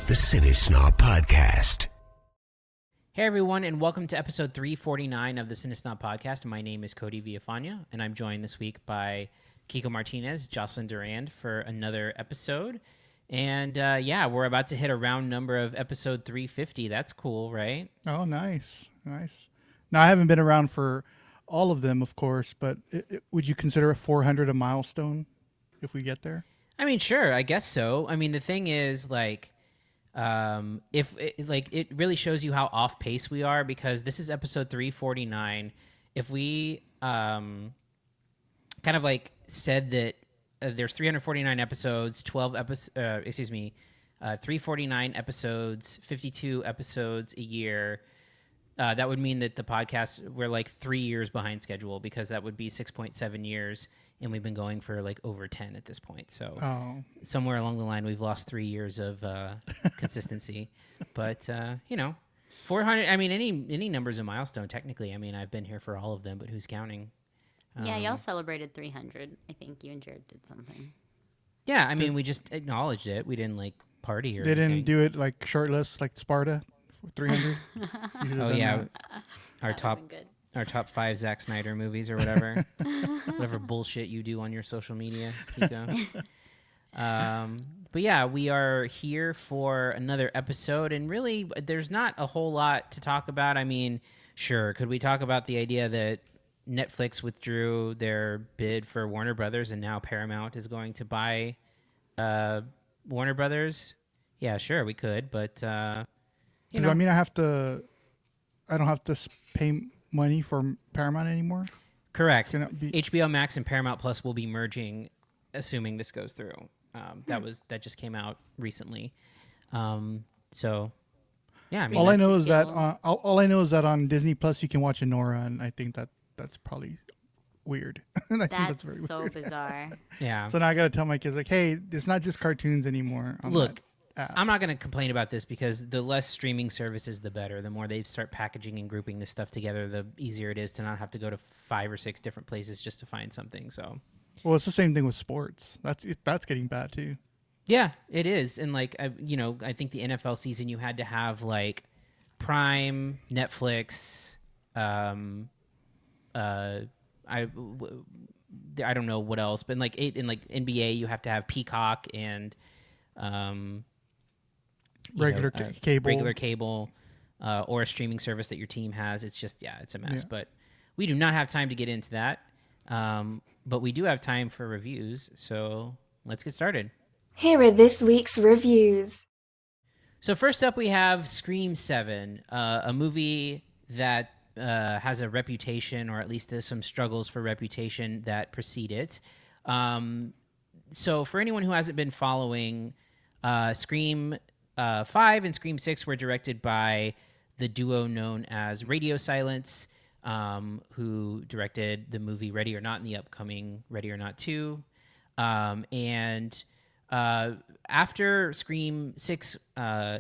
the CineSnob Podcast. Hey everyone, and welcome to episode 349 of the CineSnob Podcast. My name is Cody Villafana, and I'm joined this week by Kiko Martinez, Jocelyn Durand for another episode. And we're about to hit a round number of episode 350. That's cool, right? Oh, nice. Now, I haven't been around for all of them, of course, but would you consider a 400 a milestone if we get there? I mean, sure, I guess so. I mean, the thing is, like, if it really shows you how off pace we are, because this is episode 349. If we kind of like said that there's 349 episodes, 349 episodes, 52 episodes a year. That would mean that the podcast, we're like 3 years behind schedule, because that would be 6.7 years, and we've been going for like over 10 at this point. So somewhere along the line, we've lost 3 years of consistency. But, 400, I mean, any number's a milestone, technically. I mean, I've been here for all of them, but who's counting? Yeah, y'all celebrated 300. I think you and Jared did something. Yeah, I mean, we just acknowledged it. We didn't, like, party or They anything. didn't do it like shirtless, like Sparta, 300. Oh, yeah. That would've been good. Our top 5 Zack Snyder movies or whatever. Whatever bullshit you do on your social media, Kiko. But yeah, we are here for another episode, and really, there's not a whole lot to talk about. I mean, sure, could we talk about the idea that Netflix withdrew their bid for Warner Brothers, and now Paramount is going to buy Warner Brothers? Yeah, sure, we could, but I mean, I don't have to pay money for Paramount anymore. Correct. It's be- HBO Max and Paramount Plus will be merging, assuming this goes through. That just came out recently. So, yeah. I mean, all I know is that on Disney Plus you can watch Anora, and I think that's probably weird. I think That's very so weird. bizarre. yeah. So now I got to tell my kids, like, hey, it's not just cartoons anymore. Look, app. I'm not going to complain about this, because the less streaming services, the better. The more they start packaging and grouping this stuff together, the easier it is to not have to go to 5 or 6 different places just to find something. So, Well, it's the same thing with sports. That's getting bad too. yeah, it is. And like, I think the NFL season, you had to have like Prime, Netflix, I don't know what else, but in NBA, you have to have Peacock and Regular cable, or a streaming service that your team has. It's just, it's a mess. Yeah. But we do not have time to get into that. But we do have time for reviews. So let's get started. Here are this week's reviews. So first up, we have Scream 7, a movie that has a reputation, or at least there's some struggles for reputation that precede it. So for anyone who hasn't been following, Scream 5 and Scream 6 were directed by the duo known as Radio Silence, who directed the movie Ready or Not and the upcoming Ready or Not 2. After Scream 6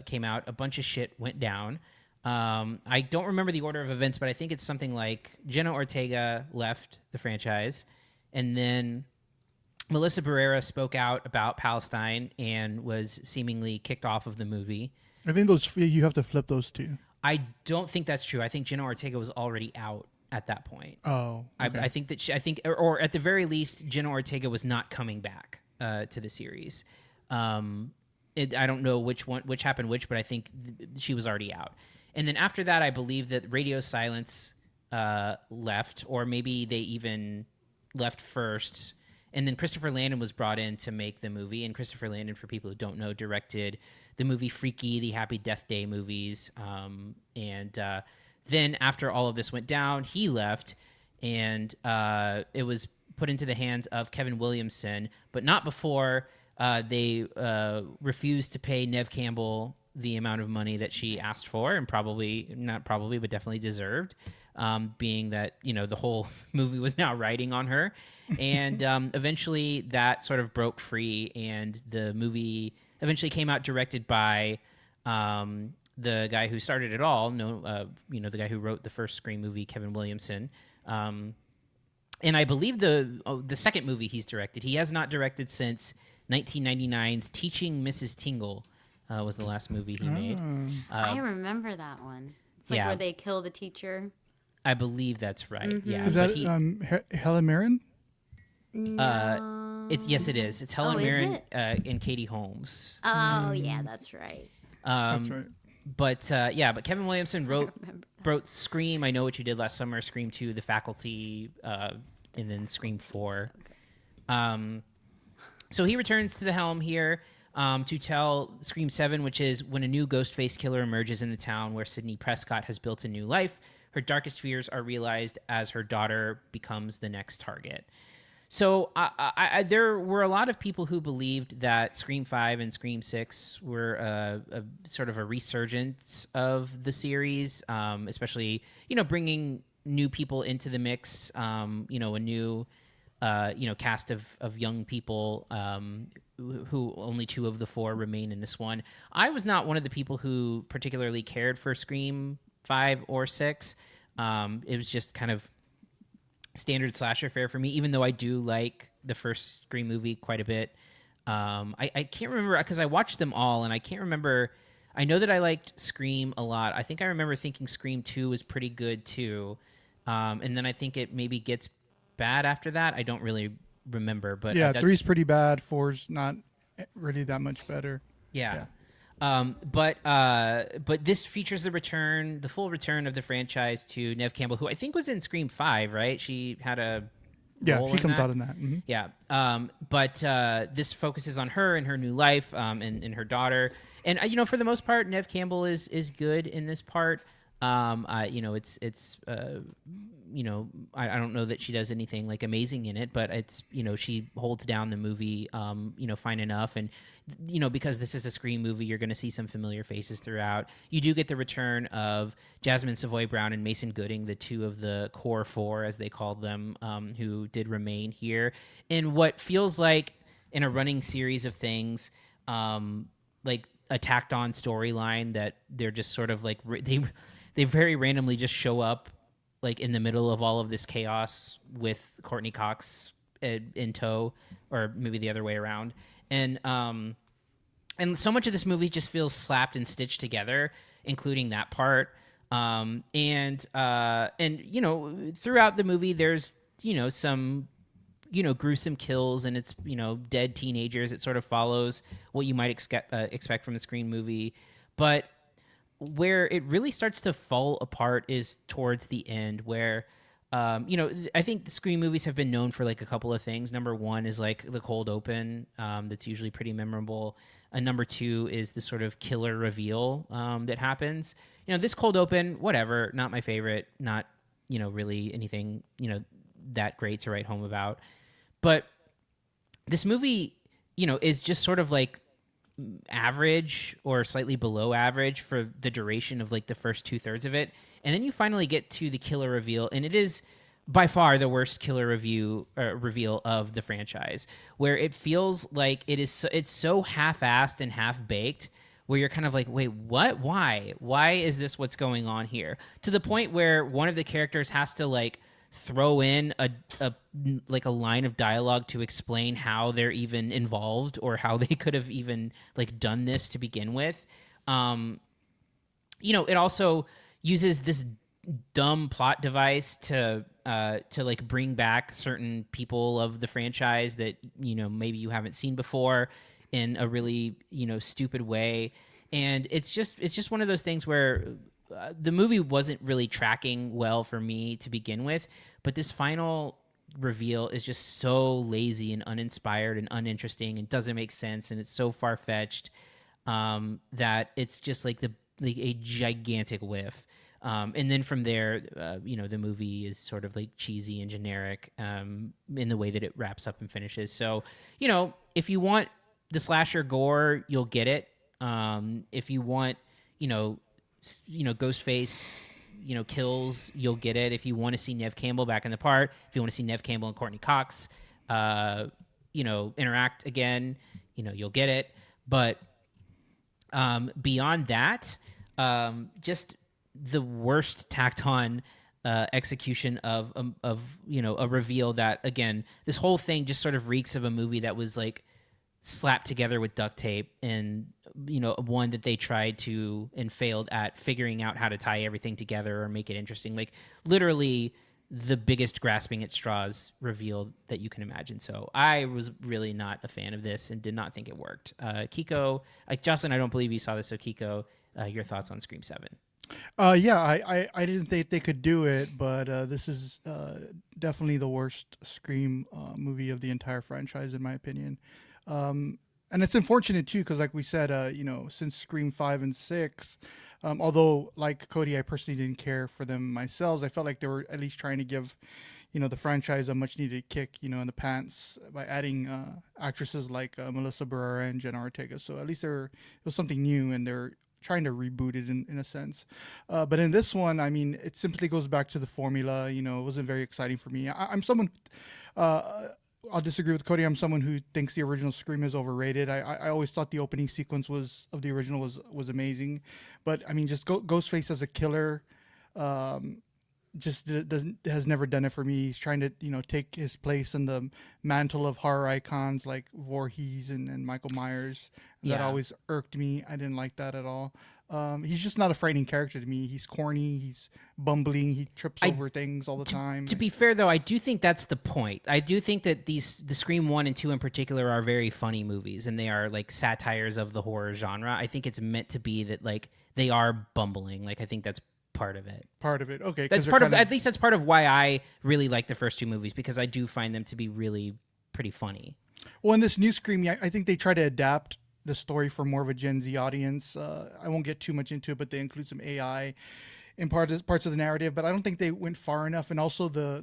came out, a bunch of shit went down. I don't remember the order of events, but I think it's something like Jenna Ortega left the franchise, and then Melissa Barrera spoke out about Palestine and was seemingly kicked off of the movie. I think you have to flip those two. I don't think that's true. I think Jenna Ortega was already out at that point. Oh, okay. I think that or at the very least, Jenna Ortega was not coming back to the series. I don't know which happened which, but I think she was already out. And then after that, I believe that Radio Silence left, or maybe they even left first. And then Christopher Landon was brought in to make the movie. And Christopher Landon, for people who don't know, directed the movie Freaky, the Happy Death Day movies. Then after all of this went down, he left, and it was put into the hands of Kevin Williamson, but not before they refused to pay Neve Campbell the amount of money that she asked for, and but definitely deserved, being that, the whole movie was now riding on her. And eventually that sort of broke free, and the movie eventually came out directed by the guy who started it all, the guy who wrote the first Scream movie, Kevin Williamson. And I believe the second movie he's directed, he has not directed since 1999's Teaching Mrs. Tingle. was the last movie he made. I remember that one. It's like yeah. where they kill the teacher. I believe that's right. Yeah. Is but that Helen Mirren? Yes, it is. It's Helen is Mirren it? And Katie Holmes. Oh, yeah, that's right. That's right. But Kevin Williamson wrote Scream, I Know What You Did Last Summer, Scream 2, The Faculty, and then Scream 4. So he returns to the helm here to tell Scream 7, which is when a new Ghostface killer emerges in the town where Sidney Prescott has built a new life. Her darkest fears are realized as her daughter becomes the next target. So there were a lot of people who believed that Scream 5 and Scream 6 were a sort of a resurgence of the series, especially, bringing new people into the mix, a new, cast of young people who only 2 of the 4 remain in this one. I was not one of the people who particularly cared for Scream 5 or 6. It was just kind of standard slasher fare for me, even though I do like the first Scream movie quite a bit. I can't remember, because I watched them all, and I can't remember. I know that I liked Scream a lot. I think I remember thinking Scream 2 was pretty good too. And then I think it maybe gets bad after that. I don't really remember. But yeah, 3's pretty bad. 4's not really that much better. Yeah. But this features the full return of the franchise to Neve Campbell, who I think was in Scream 5, right? She had a role she comes that. out in that. Mm-hmm. Yeah. But this focuses on her and her new life, and her daughter. And for the most part, Neve Campbell is good in this part. I don't know that she does anything like amazing in it, but it's, she holds down the movie, fine enough. And, because this is a Scream movie, you're going to see some familiar faces throughout. You do get the return of Jasmine Savoy Brown and Mason Gooding, the 2 of the core 4, as they called them, who did remain here in what feels like, in a running series of things, like a tacked on storyline that they're just sort of like, they very randomly just show up like in the middle of all of this chaos with Courtney Cox in tow, or maybe the other way around. And so much of this movie just feels slapped and stitched together, including that part. And throughout the movie, there's, some, gruesome kills, and it's, dead teenagers. It sort of follows what you might expect from the Scream movie. But where it really starts to fall apart is towards the end, where I think the Scream movies have been known for like a couple of things. Number 1 is like the cold open, that's usually pretty memorable. And number 2 is the sort of killer reveal that happens. This cold open, whatever, not my favorite, not really anything that great to write home about. But this movie, is just sort of like average or slightly below average for the duration of like the first 2/3 of it. And then you finally get to the killer reveal, and it is by far the worst killer reveal of the franchise, where it feels like it's so half-assed and half-baked, where you're kind of like, wait, what? Why is this what's going on here? To the point where one of the characters has to like throw in a line of dialogue to explain how they're even involved, or how they could have even like done this to begin with. It also uses this dumb plot device to like bring back certain people of the franchise that maybe you haven't seen before in a really stupid way. And it's just one of those things where the movie wasn't really tracking well for me to begin with, but this final reveal is just so lazy and uninspired and uninteresting and doesn't make sense, and it's so far-fetched that it's just like a gigantic whiff. And then from there, the movie is sort of like cheesy and generic in the way that it wraps up and finishes. So, if you want the slasher gore, you'll get it. If you want, Ghostface, kills, you'll get it. If you want to see Neve Campbell back in the part, if you want to see Neve Campbell and Courtney Cox, interact again, you'll get it. But beyond that, just the worst tacked on execution of a reveal that, again, this whole thing just sort of reeks of a movie that was like slapped together with duct tape and one that they tried to and failed at figuring out how to tie everything together or make it interesting. Like literally the biggest grasping at straws reveal that you can imagine. So I was really not a fan of this and did not think it worked. Kiko, like Jocelyn, I don't believe you saw this. So Kiko, your thoughts on Scream 7? Yeah, I didn't think they could do it, but this is definitely the worst Scream movie of the entire franchise, in my opinion. And it's unfortunate too, because like we said, since Scream 5 and 6, although like Cody, I personally didn't care for them myself. I felt like they were at least trying to give, the franchise a much needed kick, in the pants by adding actresses like Melissa Barrera and Jenna Ortega. So at least it was something new, and they're trying to reboot it in a sense. But in this one, I mean, it simply goes back to the formula. It wasn't very exciting for me. I'm someone, I'll disagree with Cody. I'm someone who thinks the original Scream is overrated. I always thought the opening sequence of the original was amazing. But I mean, just Ghostface as a killer, has never done it for me. He's trying to take his place in the mantle of horror icons like Voorhees and Michael Myers. That always irked me. I didn't like that at all. He's just not a frightening character to me. He's corny. He's bumbling. He trips over things all the time. To be fair, though, I do think that's the point. I do think that the Scream 1 and 2 in particular are very funny movies, and they are like satires of the horror genre. I think it's meant to be that like they are bumbling. Like I think that's part of it. Okay. That's part of at least that's part of why I really like the first two movies, because I do find them to be really pretty funny. Well, in this new Scream, I think they try to adapt the story for more of a Gen Z audience. I won't get too much into it, but they include some AI in parts of the narrative, but I don't think they went far enough. And also the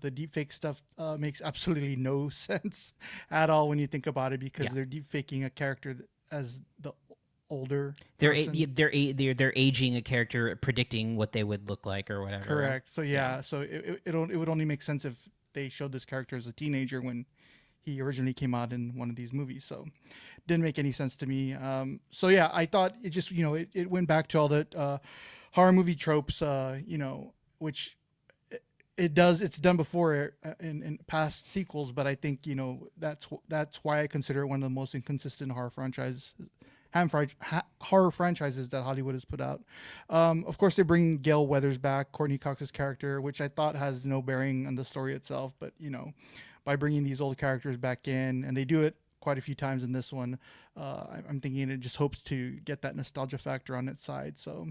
deepfake stuff makes absolutely no sense at all when you think about it, because they're deepfaking a character as the older person. They're aging a character, predicting what they would look like or whatever. Correct. So so it would only make sense if they showed this character as a teenager when he originally came out in one of these movies. So didn't make any sense to me. I thought it just it went back to all the horror movie tropes, which it's done before in past sequels, but I think that's why I consider it one of the most inconsistent horror franchises that Hollywood has put out. Of course, they bring Gail Weathers back, Courtney Cox's character, which I thought has no bearing on the story itself, but by bringing these old characters back in, and they do it quite a few times in this one, I'm thinking it just hopes to get that nostalgia factor on its side. So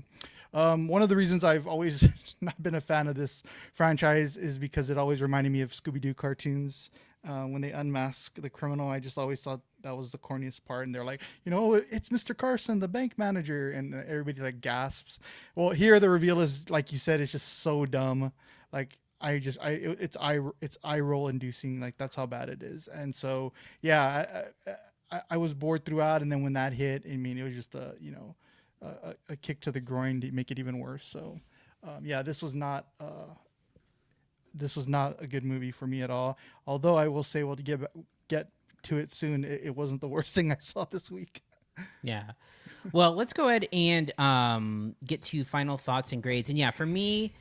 one of the reasons I've always not been a fan of this franchise is because it always reminded me of Scooby-Doo cartoons. When they unmask the criminal, I just always thought that was the corniest part. And they're like, it's Mr. Carson, the bank manager. And everybody like gasps. Well, here the reveal is, like you said, it's just so dumb. Like, it's eye roll inducing. Like, that's how bad it is. And so, I was bored throughout. And then when that hit, I mean, it was just a kick to the groin to make it even worse. So, this was not a good movie for me at all. Although I will say, well, to get to it soon, it wasn't the worst thing I saw this week. Yeah. Well, let's go ahead and get to final thoughts and grades. And for me,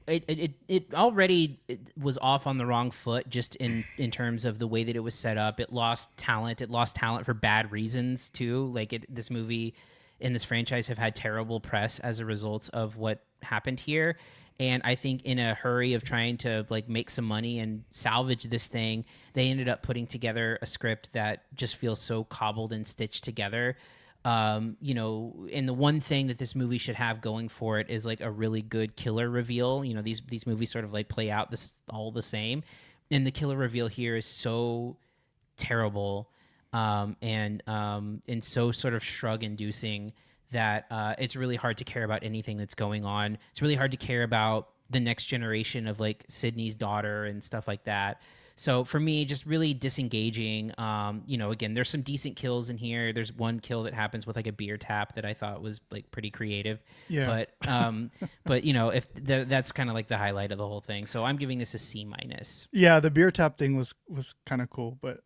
it already was off on the wrong foot, just in terms of the way that it was set up. It lost talent. It lost talent for bad reasons too. Like this movie and this franchise have had terrible press as a result of what happened here. And I think in a hurry of trying to like make some money and salvage this thing, they ended up putting together a script that just feels so cobbled and stitched together. And the one thing that this movie should have going for it is like a really good killer reveal. These movies sort of like play out this all the same, and the killer reveal here is so terrible, and so sort of shrug inducing that it's really hard to care about anything that's going on. It's really hard to care about the next generation of like Sydney's daughter and stuff like that. So for me, just really disengaging. Again, there's some decent kills in here. There's one kill that happens with like a beer tap that I thought was like pretty creative. Yeah. But if that's kind of like the highlight of the whole thing. So I'm giving this a C-. Yeah, the beer tap thing was kind of cool, but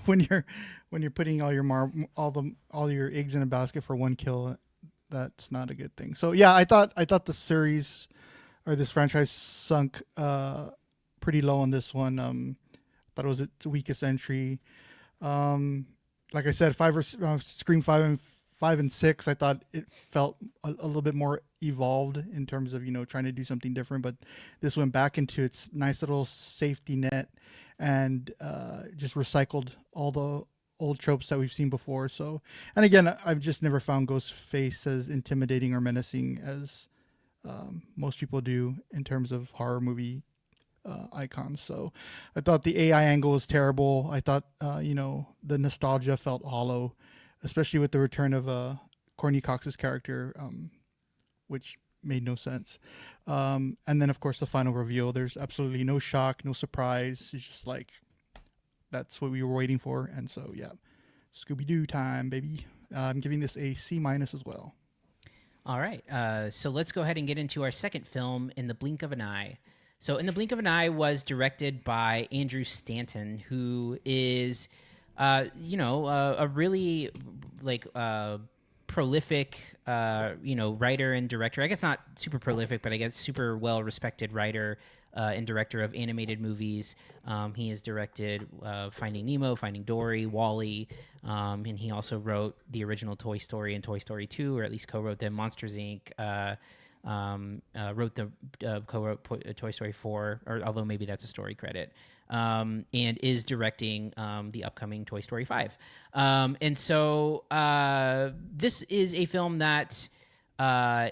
when you're putting all your eggs in a basket for one kill, that's not a good thing. So I thought the series or this franchise sunk pretty low on this one. Thought it was its weakest entry. Like I said, Scream 5 and 6, I thought it felt a little bit more evolved in terms of, trying to do something different. But this went back into its nice little safety net and just recycled all the old tropes that we've seen before. So, and again, I've just never found Ghostface as intimidating or menacing as most people do in terms of horror movie icons. So I thought the AI angle was terrible. I thought, the nostalgia felt hollow, especially with the return of Courtney Cox's character, which made no sense. And then, of course, the final reveal. There's absolutely no shock, no surprise. It's just like, that's what we were waiting for. And so, yeah, Scooby-Doo time, baby. I'm giving this a C- as well. All right. So let's go ahead and get into our second film, In the Blink of an Eye. So In the Blink of an Eye was directed by Andrew Stanton, who is, a really prolific, writer and director. I guess not super prolific, but I guess super well-respected writer and director of animated movies. He has directed Finding Nemo, Finding Dory, WALL-E, and he also wrote the original Toy Story and Toy Story 2, or at least co-wrote them. Monsters, Inc., co-wrote Toy Story 4, or although maybe that's a story credit, and is directing the upcoming Toy Story 5. And so this is a film that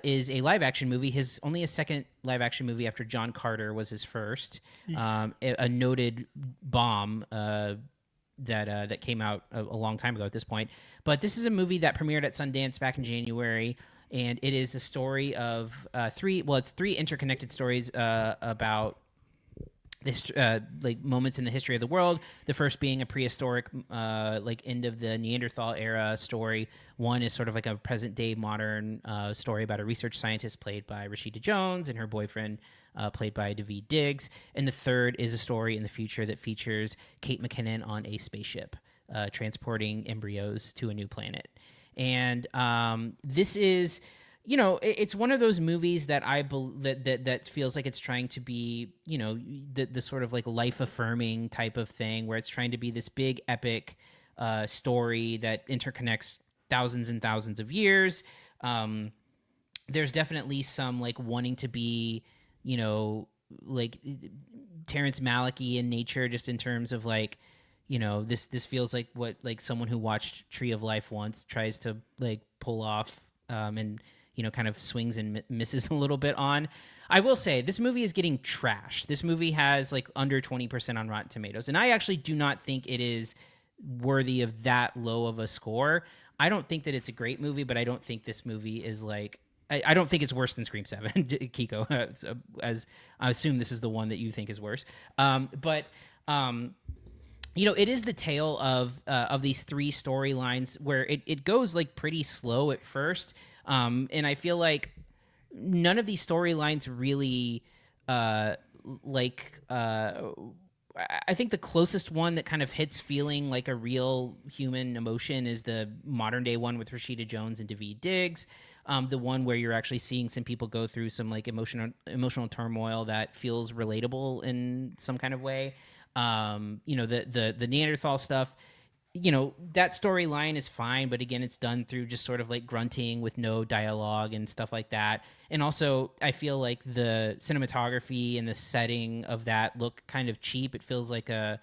is a live-action movie. Only his second live-action movie after John Carter was his first. A noted bomb that came out a long time ago at this point. But this is a movie that premiered at Sundance back in January, and it is the story of three interconnected stories about this moments in the history of the world. The first being a prehistoric end of the Neanderthal era story. One is sort of like a present day modern story about a research scientist played by Rashida Jones and her boyfriend played by Daveed Diggs. And the third is a story in the future that features Kate McKinnon on a spaceship transporting embryos to a new planet. And this is, it's one of those movies that that feels like it's trying to be, the sort of like life affirming type of thing, where it's trying to be this big epic story that interconnects thousands and thousands of years. There's definitely some like wanting to be, like Terrence Malick-y in nature, just in terms of like, this feels like what like someone who watched Tree of Life once tries to like pull off, and kind of swings and misses a little bit on. I will say this movie is getting trashed. This movie has like under 20% on Rotten Tomatoes, and I actually do not think it is worthy of that low of a score. I don't think that it's a great movie, but I don't think this movie is like, I don't think it's worse than Scream 7, Kiko, as I assume this is the one that you think is worse. But it is the tale of these three storylines where it goes like pretty slow at first. And I feel like none of these storylines really I think the closest one that kind of hits feeling like a real human emotion is the modern day one with Rashida Jones and Daveed Diggs. The one where you're actually seeing some people go through some like emotional turmoil that feels relatable in some kind of way. The Neanderthal stuff, that storyline is fine, but again, it's done through just sort of like grunting with no dialogue and stuff like that. And also, I feel like the cinematography and the setting of that look kind of cheap. It feels like I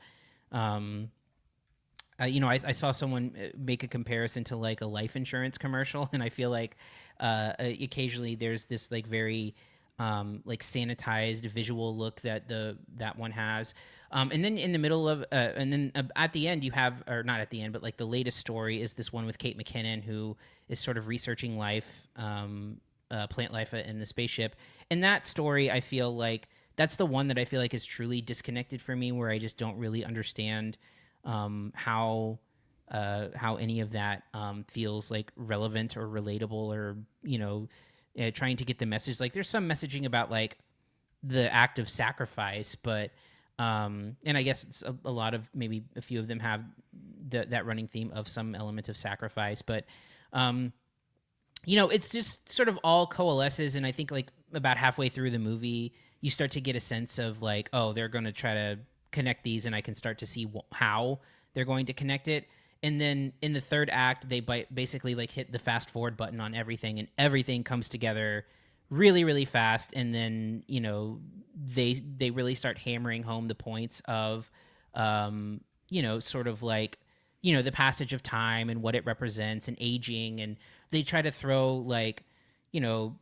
saw someone make a comparison to like a life insurance commercial, and I feel like occasionally there's this like very like sanitized visual look that that one has. And then in the middle of, and then at the end you have, or not at the end, but like the latest story is this one with Kate McKinnon, who is sort of researching life, plant life in the spaceship. And that story, I feel like that's the one that I feel like is truly disconnected for me, where I just don't really understand how any of that feels like relevant or relatable, or trying to get the message. Like there's some messaging about like the act of sacrifice, but and I guess it's a lot of, maybe a few of them have that running theme of some element of sacrifice, but it's just sort of all coalesces. And I think like about halfway through the movie, you start to get a sense of like, oh, they're going to try to connect these, and I can start to see how they're going to connect it. And then in the third act, they basically like hit the fast forward button on everything, and everything comes together really, really fast. And then, you know, they really start hammering home the points of, you know, sort of like, you know, the passage of time and what it represents and aging. And they try to throw like, you know,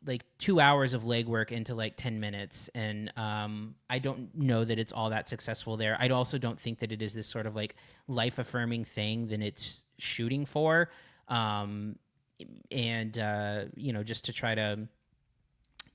like 2 hours of legwork into like 10 minutes. And I don't know that it's all that successful there. I also don't think that it is this sort of like life affirming thing that it's shooting for. And, you know, just to try to,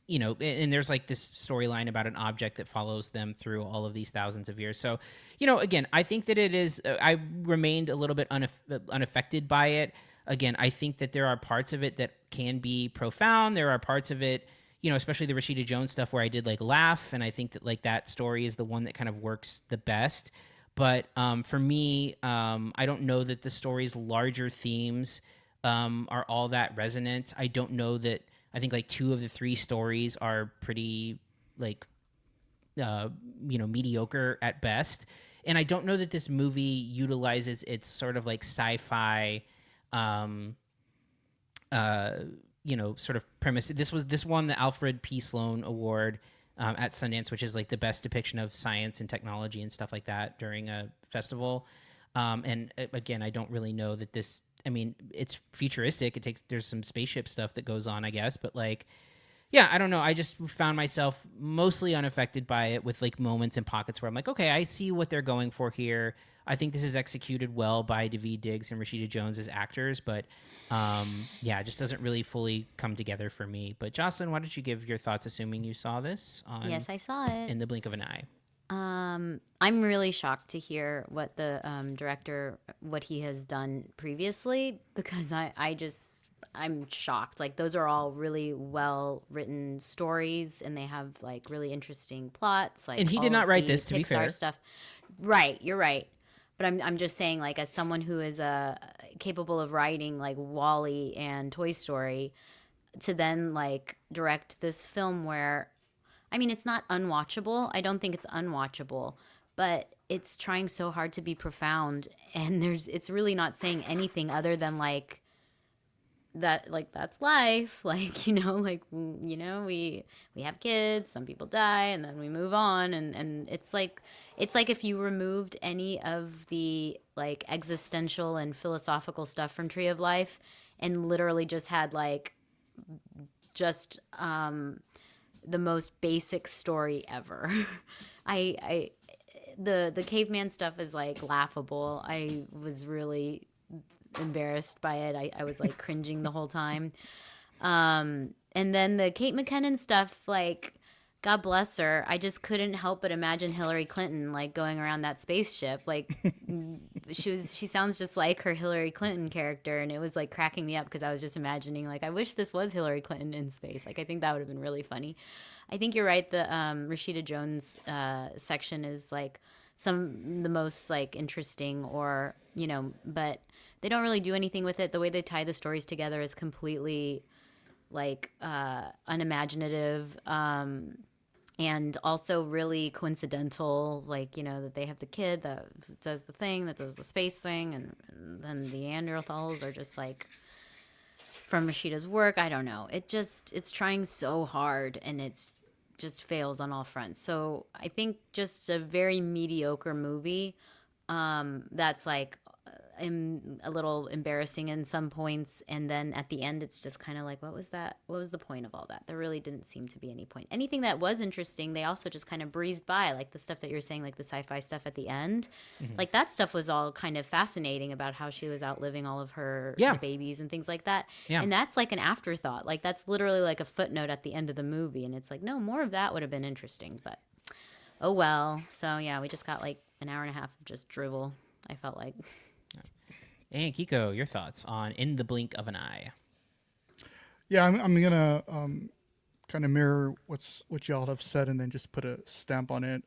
you know, and there's like this storyline about an object that follows them through all of these thousands of years. So, you know, again, I think that it is, I remained a little bit unaffected by it. Again, I think that there are parts of it that can be profound. There are parts of it, you know, especially the Rashida Jones stuff where I did like laugh. And I think that like that story is the one that kind of works the best. But for me, I don't know that the story's larger themes are all that resonant. I don't know that, I think like 2 of the 3 stories are pretty like, you know, mediocre at best. And I don't know that this movie utilizes its sort of like sci-fi, you know, sort of premise. This won the Alfred P. Sloan Award at Sundance, which is like the best depiction of science and technology and stuff like that during a festival. And again, I don't really know that this, I mean, it's futuristic. There's some spaceship stuff that goes on, I guess, but like, yeah, I don't know. I just found myself mostly unaffected by it, with like moments and pockets where I'm like, okay, I see what they're going for here. I think this is executed well by Daveed Diggs and Rashida Jones as actors, but yeah, it just doesn't really fully come together for me. But Jocelyn, why don't you give your thoughts, assuming you saw this on Yes, I saw it. In the Blink of an Eye? I'm really shocked to hear what the director, what he has done previously, because I'm shocked. Like, those are all really well written stories, and they have like really interesting plots. Like, And he did all not of write the this, to be Pixar fair. stuff. Right, you're right. But I'm just saying, like, as someone who is capable of writing like Wall-E and Toy Story, to then like direct this film where, I mean, it's not unwatchable. I don't think it's unwatchable, but it's trying so hard to be profound, and it's really not saying anything other than like that, like, that's life. Like, you know, like, you know, we have kids, some people die, and then we move on, and it's like if you removed any of the like existential and philosophical stuff from Tree of Life and literally just had like just the most basic story ever. The caveman stuff is like laughable. I was really embarrassed by it. I was like cringing the whole time. And then the Kate McKinnon stuff, like, God bless her. I just couldn't help but imagine Hillary Clinton like going around that spaceship. Like, she sounds just like her Hillary Clinton character, and it was like cracking me up because I was just imagining, like, I wish this was Hillary Clinton in space. Like, I think that would have been really funny. I think you're right. The Rashida Jones section is like the most like interesting, or, you know, but they don't really do anything with it. The way they tie the stories together is completely like unimaginative, and also really coincidental. Like, you know, that they have the kid that does the thing, that does the space thing, and then the Neanderthals are just like from Rashida's work. I don't know. It's trying so hard, and it's just fails on all fronts. So I think just a very mediocre movie that's like a little embarrassing in some points, and then at the end it's just kind of like, what was that? What was the point of all that? There really didn't seem to be any point. Anything that was interesting, they also just kind of breezed by, like the stuff that you're saying, like the sci-fi stuff at the end. Mm-hmm. Like, that stuff was all kind of fascinating, about how she was outliving all of her babies and things like that. Yeah. And that's like an afterthought. Like, that's literally like a footnote at the end of the movie, and it's like, no, more of that would have been interesting, but oh well. So yeah, we just got like an hour and a half of just drivel, I felt like. And Kiko, your thoughts on In the Blink of an Eye? Yeah, I'm gonna kind of mirror what y'all have said, and then just put a stamp on it.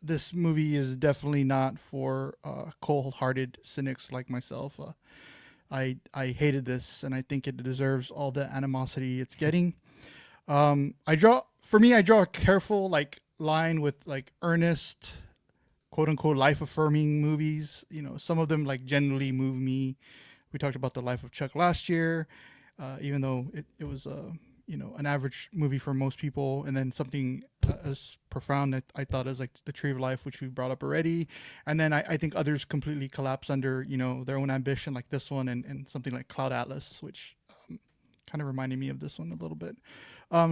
This movie is definitely not for cold-hearted cynics like myself. I hated this, and I think it deserves all the animosity it's getting. I draw a careful like line with like earnest quote unquote life affirming movies. You know, some of them like genuinely move me. We talked about The Life of Chuck last year, even though it was an average movie for most people, and then something as profound that I thought as like The Tree of Life, which we brought up already, and then I think others completely collapse under their own ambition, like this one, and something like Cloud Atlas, which kind of reminded me of this one a little bit.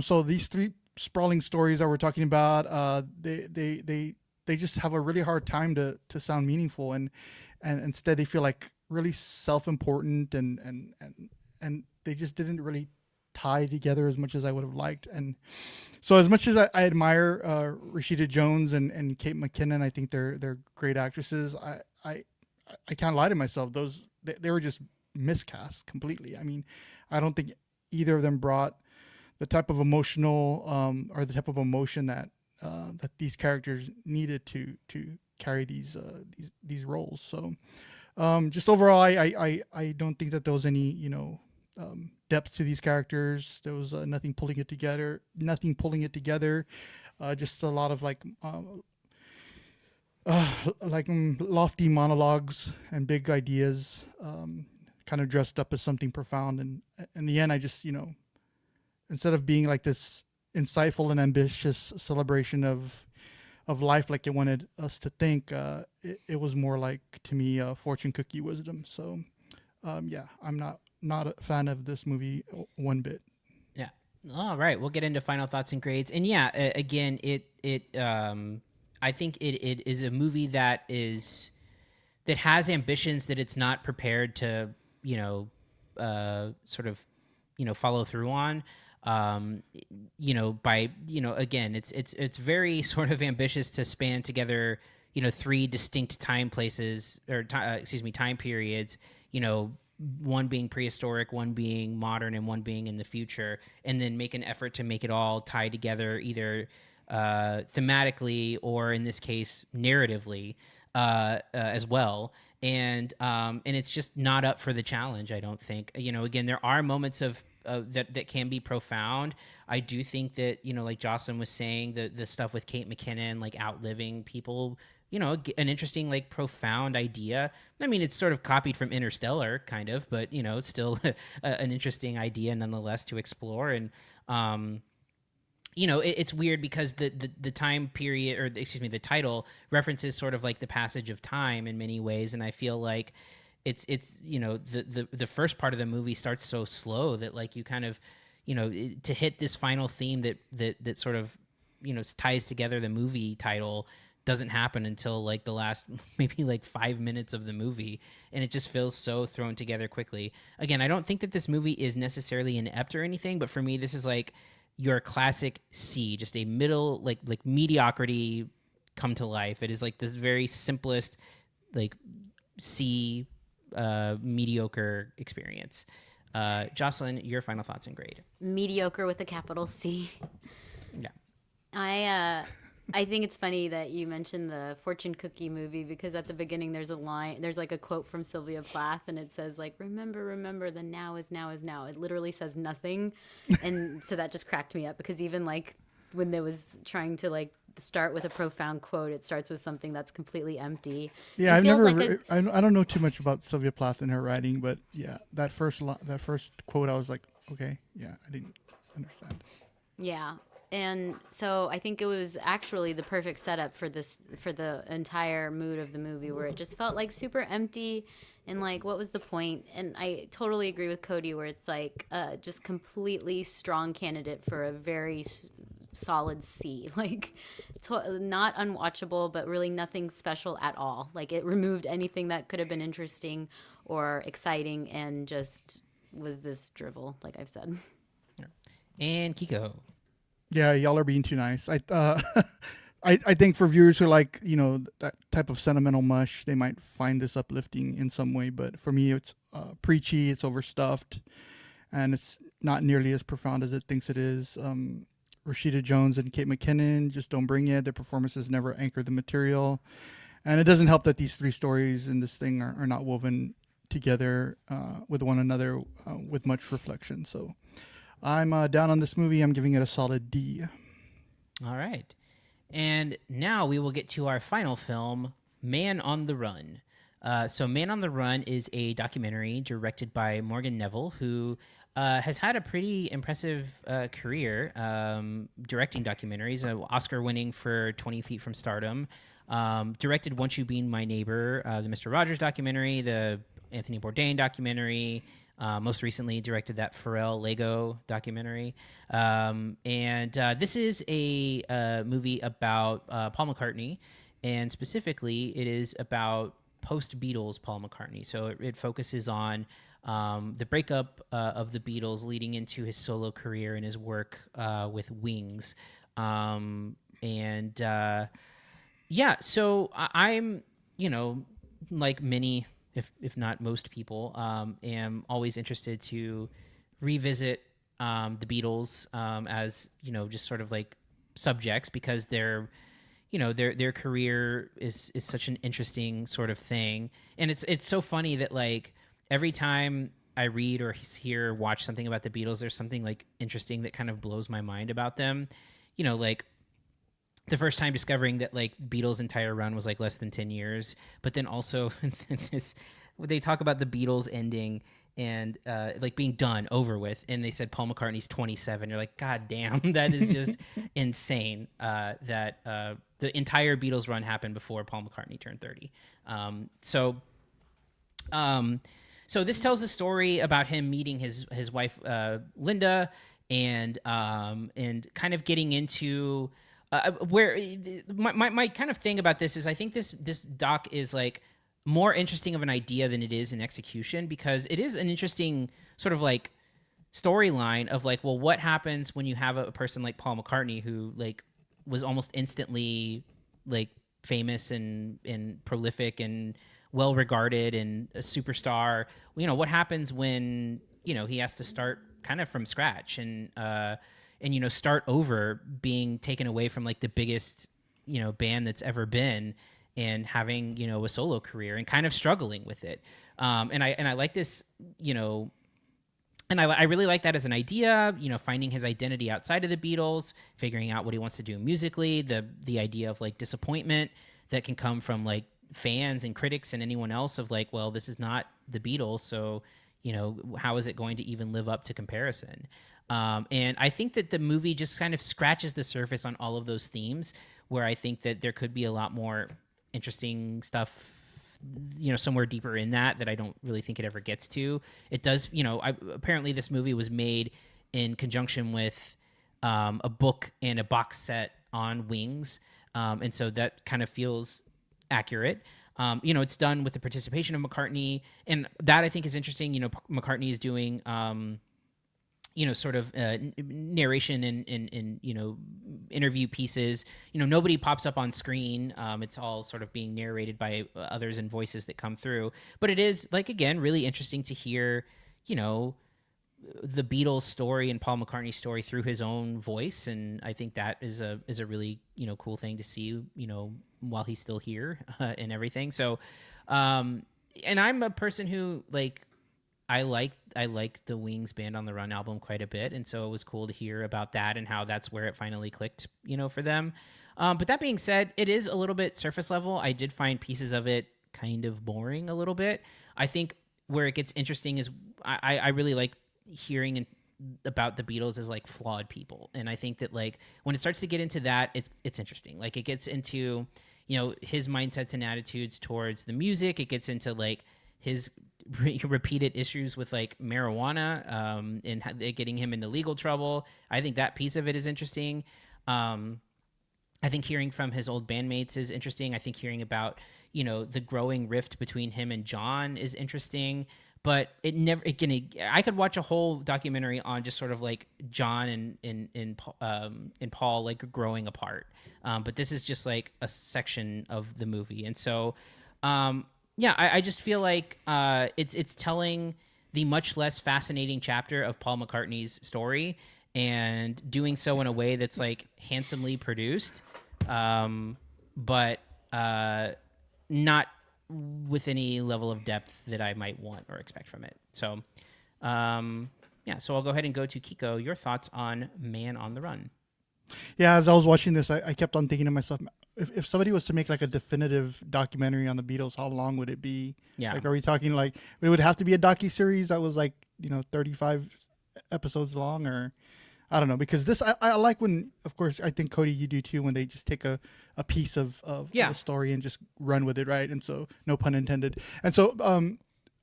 So these three sprawling stories that we're talking about, they just have a really hard time to sound meaningful, and instead they feel like really self-important, and they just didn't really tie together as much as I would have liked. And so as much as I admire Rashida Jones and Kate McKinnon, I think they're great actresses. I can't lie to myself. They were just miscast completely. I mean, I don't think either of them brought the type of emotional or the type of emotion that these characters needed to carry these roles. So just overall, I don't think that there was any depth to these characters. There was nothing pulling it together. Just a lot of lofty monologues and big ideas, kind of dressed up as something profound. And in the end, I just instead of being like this insightful and ambitious celebration of life like it wanted us to think, it was more like, to me, fortune cookie wisdom. So yeah, I'm not a fan of this movie one bit. Yeah. All right, we'll get into final thoughts and grades. And yeah, again, I think it is a movie that has ambitions that it's not prepared to sort of follow through on. Again, it's very sort of ambitious to span together three distinct time periods, one being prehistoric, one being modern, and one being in the future, and then make an effort to make it all tie together either thematically or, in this case, narratively as well. And it's just not up for the challenge, I don't think. Again, there are moments of that can be profound. I do think that, like Jocelyn was saying, the stuff with Kate McKinnon, like outliving people, an interesting, like, profound idea. I mean, it's sort of copied from Interstellar, kind of, but, it's still an interesting idea nonetheless to explore. And, it's weird because the time period, or excuse me, the title references sort of like the passage of time in many ways. And I feel like it's the first part of the movie starts so slow that, like, you kind of, to hit this final theme that sort of, ties together the movie title doesn't happen until like the last maybe like 5 minutes of the movie, and it just feels so thrown together quickly. Again, I don't think that this movie is necessarily inept or anything, but for me, this is like your classic C, just a middle, like mediocrity come to life. It is like this very simplest, like, C mediocre experience. Jocelyn, your final thoughts and grade. Mediocre with a capital C. Yeah. I think it's funny that you mentioned the fortune cookie movie, because at the beginning there's like a quote from Sylvia Plath, and it says, like, remember, the now is now is now. It literally says nothing. And so that just cracked me up, because even like when they was trying to like start with a profound quote, it starts with something that's completely empty. Yeah, I've never I don't know too much about Sylvia Plath and her writing, but yeah, that first quote, I was like, okay, yeah, I didn't understand. Yeah. And so I think it was actually the perfect setup for the entire mood of the movie, where it just felt like super empty, and like, what was the point? And I totally agree with Cody, where it's like just completely strong candidate for a very solid C, like not unwatchable, but really nothing special at all. Like, it removed anything that could have been interesting or exciting, and just was this drivel, like I've said. And Kiko. Yeah, y'all are being too nice. I think for viewers who like, that type of sentimental mush, they might find this uplifting in some way. But for me, it's preachy, it's overstuffed, and it's not nearly as profound as it thinks it is. Rashida Jones and Kate McKinnon just don't bring it. Their performances never anchor the material. And it doesn't help that these three stories in this thing are not woven together with one another with much reflection. So I'm down on this movie. I'm giving it a solid D. All right. And now we will get to our final film, Man on the Run. So, Man on the Run is a documentary directed by Morgan Neville, who has had a pretty impressive career directing documentaries, Oscar winning for 20 Feet from Stardom, directed Once You Being My Neighbor, the Mr. Rogers documentary, the Anthony Bourdain documentary. Most recently directed that Pharrell Lego documentary. And this is a movie about Paul McCartney, and specifically it is about post-Beatles Paul McCartney. So it focuses on the breakup of the Beatles leading into his solo career and his work with Wings. So I'm, like many, if not most people, am always interested to revisit the Beatles as, just sort of like subjects, because their career is such an interesting sort of thing. And it's so funny that like every time I read or hear or watch something about the Beatles, there's something like interesting that kind of blows my mind about them. Like the first time discovering that like Beatles' entire run was like less than 10 years, but then also they talk about the Beatles ending and like being done, over with, and they said Paul McCartney's 27. You're like, God damn, that is just insane. That the entire Beatles run happened before Paul McCartney turned 30. So this tells the story about him meeting his wife Linda, and kind of getting into where my kind of thing about this is, I think this doc is like more interesting of an idea than it is an execution, because it is an interesting sort of like storyline of like, well, what happens when you have a person like Paul McCartney, who like was almost instantly like famous and prolific and well regarded and a superstar. What happens when he has to start kind of from scratch and start over, being taken away from like the biggest band that's ever been, and having a solo career and kind of struggling with it. And I like this, and I really like that as an idea, finding his identity outside of the Beatles, figuring out what he wants to do musically, the idea of like disappointment that can come from like fans and critics and anyone else of like, well, this is not the Beatles, so how is it going to even live up to comparison? And I think that the movie just kind of scratches the surface on all of those themes, where I think that there could be a lot more interesting stuff, somewhere deeper in that I don't really think it ever gets to. It does, apparently this movie was made in conjunction with a book and a box set on Wings. And so that kind of feels accurate. It's done with the participation of McCartney, and that I think is interesting. McCartney is doing, sort of narration and interview pieces. Nobody pops up on screen. It's all sort of being narrated by others and voices that come through. But it is, like, again, really interesting to hear, the Beatles story and Paul McCartney's story through his own voice. And I think that is a really, cool thing to see, while he's still here and everything. So, and I'm a person who, like, I like the Wings Band on the Run album quite a bit, and so it was cool to hear about that and how that's where it finally clicked, for them. But that being said, it is a little bit surface level. I did find pieces of it kind of boring a little bit. I think where it gets interesting is I really like hearing about the Beatles as like flawed people, and I think that like when it starts to get into that, it's interesting. Like it gets into his mindsets and attitudes towards the music. It gets into like his repeated issues with like marijuana and getting him into legal trouble. I think that piece of it is interesting. I think hearing from his old bandmates is interesting. I think hearing about, the growing rift between him and John is interesting. But I could watch a whole documentary on just sort of like John and Paul like growing apart. But this is just like a section of the movie. And so, I just feel like it's telling the much less fascinating chapter of Paul McCartney's story, and doing so in a way that's like handsomely produced, but not with any level of depth that I might want or expect from it. So, so I'll go ahead and go to Kiko. Your thoughts on Man on the Run? Yeah, as I was watching this, I kept on thinking to myself, if somebody was to make like a definitive documentary on the Beatles, how long would it be? Yeah. Like, are we talking like it would have to be a docuseries that was like 35 episodes long, or I don't know, because this I like when, of course, I think Cody, you do too, when they just take a piece of Yeah. a story and just run with it, right? And so, no pun intended. And so,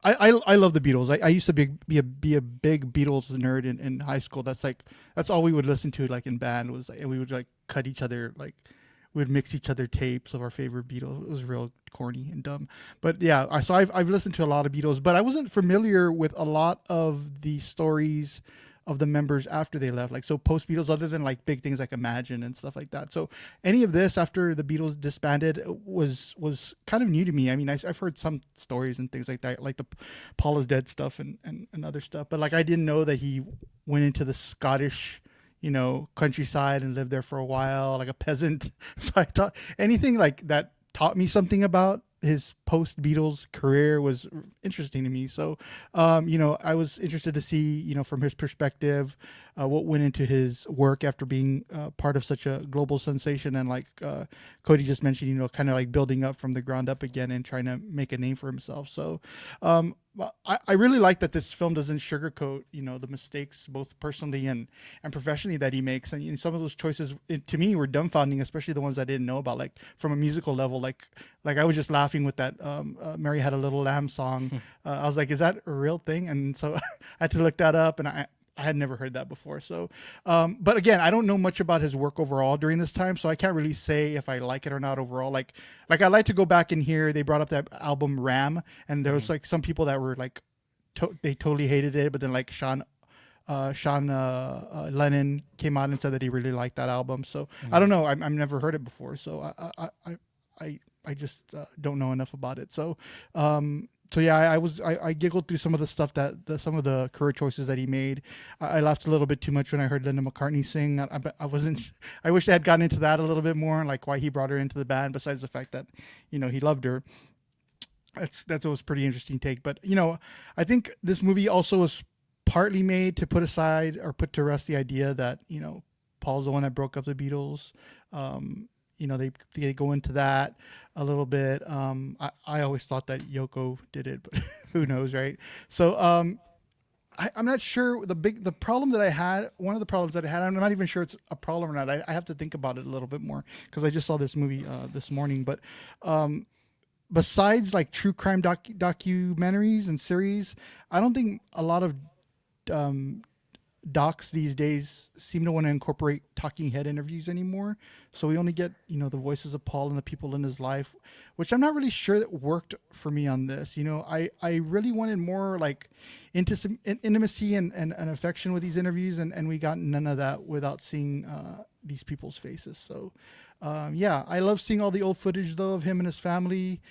I love the Beatles. I used to be a big Beatles nerd in high school. That's all we would listen to, like in band, was like, and we would like cut each other, like we would mix each other tapes of our favorite Beatles. It was real corny and dumb, but yeah. So I've listened to a lot of Beatles, but I wasn't familiar with a lot of the stories of the members after they left, like so post Beatles, other than like big things like Imagine and stuff like that. So any of this after the Beatles disbanded was kind of new to me. I mean, I've heard some stories and things like that, like the Paul is dead stuff and other stuff, but like I didn't know that he went into the Scottish countryside and lived there for a while like a peasant. So I thought anything like that taught me something about his post Beatles career was interesting to me. So, I was interested to see, from his perspective, what went into his work after being part of such a global sensation. And like Cody just mentioned, kind of like building up from the ground up again and trying to make a name for himself. So, I really like that this film doesn't sugarcoat, the mistakes both personally and professionally that he makes. And some of those choices to me were dumbfounding, especially the ones I didn't know about, like from a musical level. Like I was just laughing with that Mary Had a Little Lamb song. I was like, is that a real thing? And so I had to look that up, and I had never heard that before. So, but again, I don't know much about his work overall during this time, so I can't really say if I like it or not overall. Like I like to go back and hear, they brought up that album Ram, and there was like some people that were like, they totally hated it, but then like Sean Lennon came out and said that he really liked that album. So I don't know. I've never heard it before, so I just don't know enough about it. So. So yeah, I giggled through some of the stuff some of the career choices that he made. I laughed a little bit too much when I heard Linda McCartney sing. I wasn't. I wish I had gotten into that a little bit more, like why he brought her into the band. Besides the fact that, he loved her. That was a pretty interesting take. But I think this movie also was partly made to put aside or put to rest the idea that Paul's the one that broke up the Beatles. They go into that a little bit. I always thought that Yoko did it, but who knows, right? So I'm not sure. The problem that I had, one of the problems that I had, I'm not even sure it's a problem or not. I have to think about it a little bit more because I just saw this movie this morning. But besides like true crime documentaries and series, I don't think a lot of docs these days seem to want to incorporate talking head interviews anymore. So we only get, the voices of Paul and the people in his life, which I'm not really sure that worked for me on this. I really wanted more like intimacy and affection with these interviews, and we got none of that without seeing these people's faces. So I love seeing all the old footage though of him and his family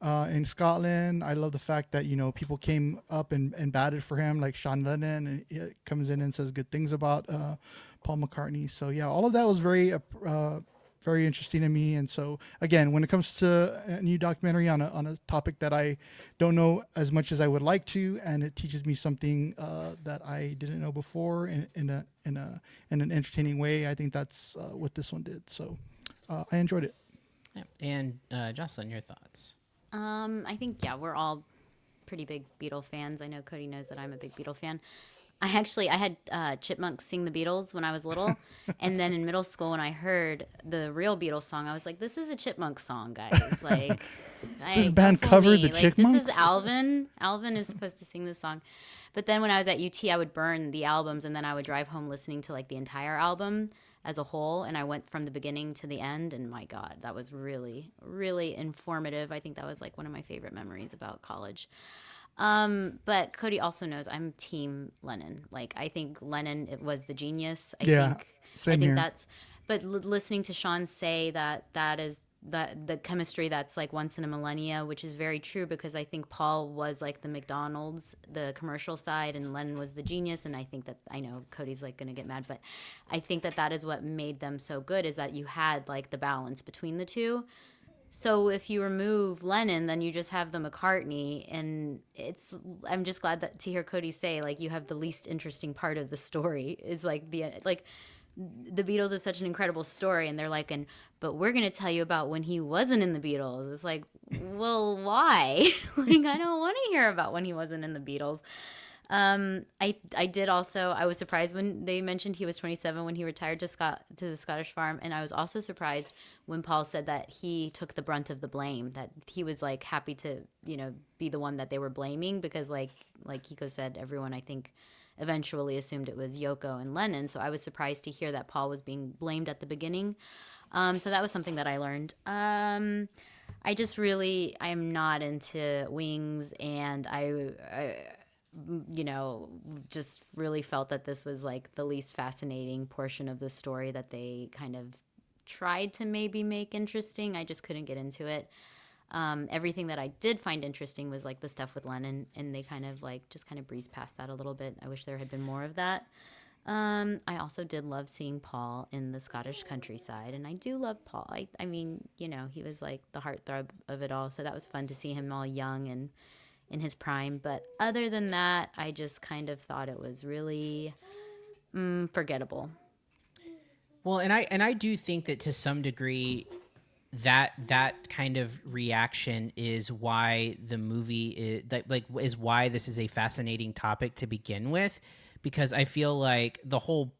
in Scotland. I love the fact that people came up and batted for him, like Sean Lennon, and he comes in and says good things about Paul McCartney. So yeah, all of that was very very interesting to me. And so again, when it comes to a new documentary on a topic that I don't know as much as I would like to, and it teaches me something that I didn't know before in an entertaining way, I think that's what this one did. So I enjoyed it. Yeah. And Jocelyn, your thoughts? I think, we're all pretty big Beatle fans. I know Cody knows that I'm a big Beatle fan. I had chipmunks sing the Beatles when I was little. And then in middle school, when I heard the real Beatles song, I was like, this is a chipmunk song, guys. Like, this band covered the Chipmunks? This is Alvin. Alvin is supposed to sing this song. But then when I was at UT, I would burn the albums, and then I would drive home listening to like the entire album as a whole, and I went from the beginning to the end, and my God, that was really, really informative. I think that was like one of my favorite memories about college. But Cody also knows I'm team Lennon. Like, I think Lennon, it was the genius. Same here. But listening to Sean say that is the chemistry that's like once in a millennia, which is very true, because I think Paul was like the McDonald's, the commercial side, and Lennon was the genius. And I think that, I know Cody's like going to get mad, but I think that is what made them so good, is that you had like the balance between the two. So if you remove Lennon, then you just have the McCartney, and I'm just glad to hear Cody say, like, you have the least interesting part of the story is like the Beatles is such an incredible story, and they're like, but we're gonna tell you about when he wasn't in the Beatles. It's like, well, why? Like, I don't want to hear about when he wasn't in the Beatles. I did also. I was surprised when they mentioned he was 27 when he retired to the Scottish farm, and I was also surprised when Paul said that he took the brunt of the blame. That he was like happy to be the one that they were blaming, because like Kiko said, everyone I think eventually assumed it was Yoko and Lennon. So I was surprised to hear that Paul was being blamed at the beginning. So that was something that I learned. I'm not into Wings, and I just really felt that this was like the least fascinating portion of the story that they kind of tried to maybe make interesting. I just couldn't get into it. Everything that I did find interesting was like the stuff with Lennon, and they kind of breezed past that a little bit. I wish there had been more of that. I also did love seeing Paul in the Scottish countryside, and I do love Paul. I mean, he was like the heartthrob of it all, so that was fun to see him all young and in his prime. But other than that, I just kind of thought it was really forgettable. Well, and I do think that to some degree that kind of reaction is why the movie is why this is a fascinating topic to begin with, because I feel like the whole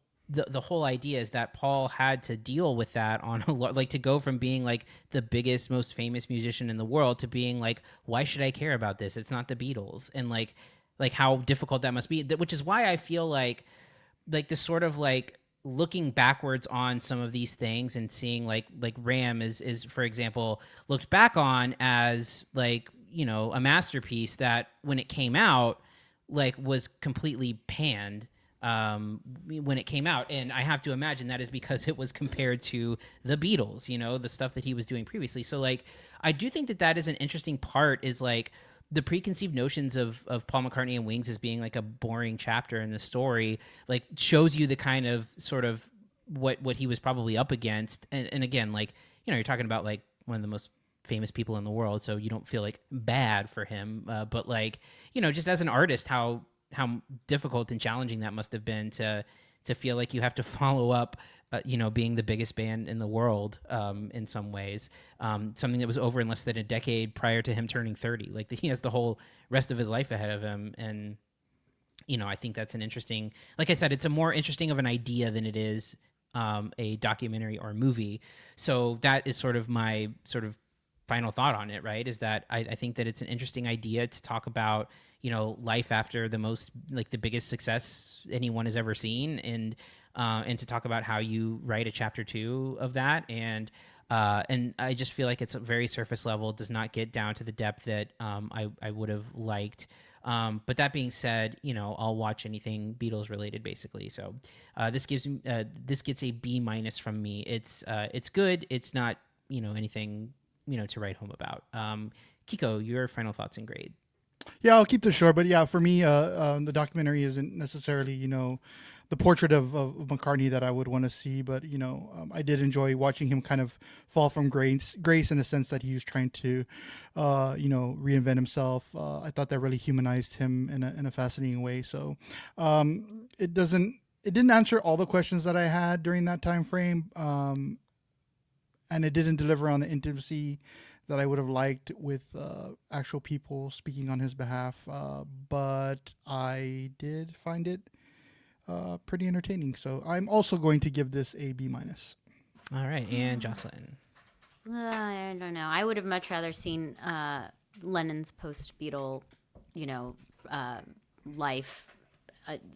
idea is that Paul had to deal with that on a lot, like to go from being like the biggest, most famous musician in the world to being like, why should I care about this? It's not the Beatles. And like how difficult that must be, which is why I feel like this sort of like looking backwards on some of these things and seeing like Ram is for example looked back on as like a masterpiece that when it came out like was completely panned when it came out, and I have to imagine that is because it was compared to the Beatles, the stuff that he was doing previously. So like I do think that is an interesting part, is like the preconceived notions of Paul McCartney and Wings as being like a boring chapter in the story, like shows you the kind of sort of what he was probably up against. And again, like, you're talking about like one of the most famous people in the world, so you don't feel like bad for him. But like, just as an artist, how difficult and challenging that must have been to feel like you have to follow up, being the biggest band in the world in some ways, something that was over in less than a decade prior to him turning 30. Like he has the whole rest of his life ahead of him. And, I think that's an interesting, like I said, it's a more interesting of an idea than it is a documentary or a movie. So that is sort of my sort of final thought on it, right? Is that I think that it's an interesting idea to talk about, life after the biggest success anyone has ever seen, and to talk about how you write a chapter 2 of that. And I just feel like it's a very surface level, does not get down to the depth that I would have liked. But that being said, I'll watch anything Beatles related basically. So this gets a B- from me. It's good. It's not, anything, to write home about. Kiko, your final thoughts and grade. Yeah, I'll keep this short, but yeah, for me, the documentary isn't necessarily, the portrait of McCartney that I would want to see, but I did enjoy watching him kind of fall from grace in the sense that he was trying to, reinvent himself. I thought that really humanized him in a fascinating way. So it didn't answer all the questions that I had during that time frame, and it didn't deliver on the intimacy that I would have liked with actual people speaking on his behalf, but I did find it pretty entertaining. So I'm also going to give this a B-. All right, and Jocelyn. I don't know. I would have much rather seen Lennon's post-Beatle, life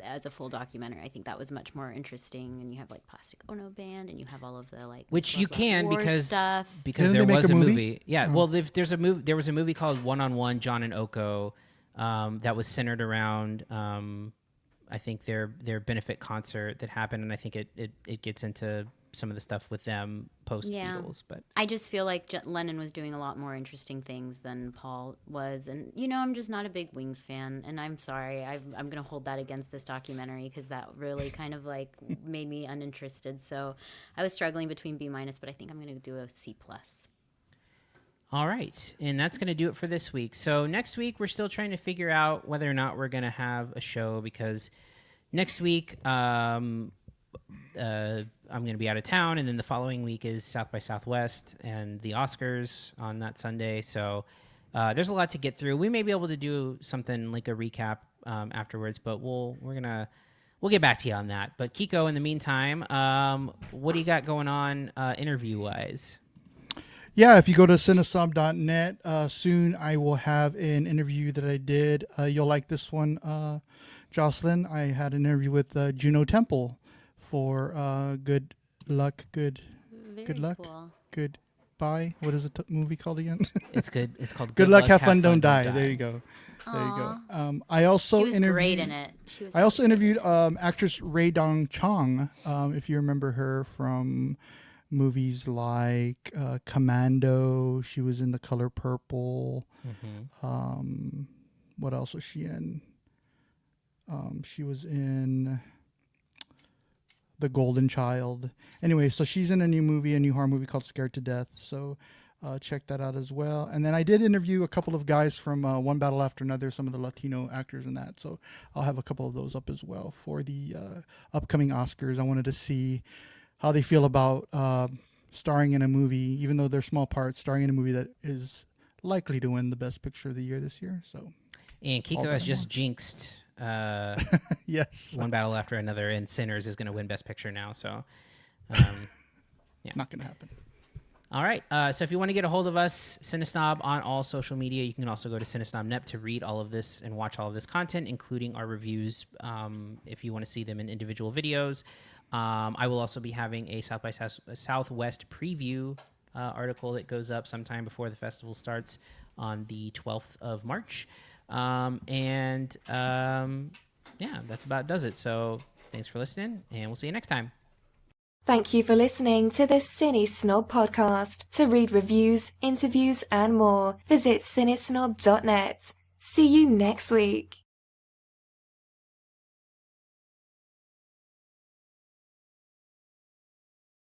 as a full documentary. I think that was much more interesting. And you have like Plastic Ono Band, and you have all of the like, which you can because stuff. Because Didn't there was a movie? movie. Yeah, well, there was a movie called One on One, John and Oko, that was centered around I think their benefit concert that happened, and I think it gets into some of the stuff with them post Beatles. But I just feel like Lennon was doing a lot more interesting things than Paul was, and I'm just not a big Wings fan, and I'm sorry, I'm gonna hold that against this documentary because that really kind of like made me uninterested. So I was struggling between B-, but I think I'm gonna do a C+. All right, and that's going to do it for this week. So next week, we're still trying to figure out whether or not we're going to have a show, because next week, I'm going to be out of town, and then the following week is South by Southwest and the Oscars on that Sunday. So there's a lot to get through. We may be able to do something like a recap afterwards, but we'll get back to you on that. But Kiko, in the meantime, what do you got going on interview wise? Yeah, if you go to CineSnob.net, soon I will have an interview that I did. You'll like this one, Jocelyn. I had an interview with Juno Temple for Good Luck, Good Luck, cool. Goodbye. What is the movie called again? It's good. It's called Good Luck, Have Fun, Don't Die. There you go. There you go. I also She was interviewed, great in it. I also interviewed actress Rae Dong Chong, if you remember her from movies like Commando. She was in The Color Purple. What else was she in? She was in The Golden Child. Anyway, so she's in a new horror movie called Scared to Death. So check that out as well. And then I did interview a couple of guys from One Battle After Another, some of the Latino actors in that. So I'll have a couple of those up as well for the upcoming Oscars. I wanted to see how they feel about starring in a movie, even though they're small parts, starring in a movie that is likely to win the Best Picture of the Year this year. So, and Kiko has just jinxed yes, One Battle After Another, and Sinners is going to win Best Picture now. So, yeah, not going to happen. All right. So if you want to get a hold of us, CineSnob on all social media. You can also go to CineSnob.net to read all of this and watch all of this content, including our reviews, if you want to see them in individual videos. I will also be having a South by Southwest preview article that goes up sometime before the festival starts on the 12th of March. Yeah, that's about does it. So thanks for listening, and we'll see you next time. Thank you for listening to the CineSnob Podcast. To read reviews, interviews, and more, visit CineSnob.net. See you next week.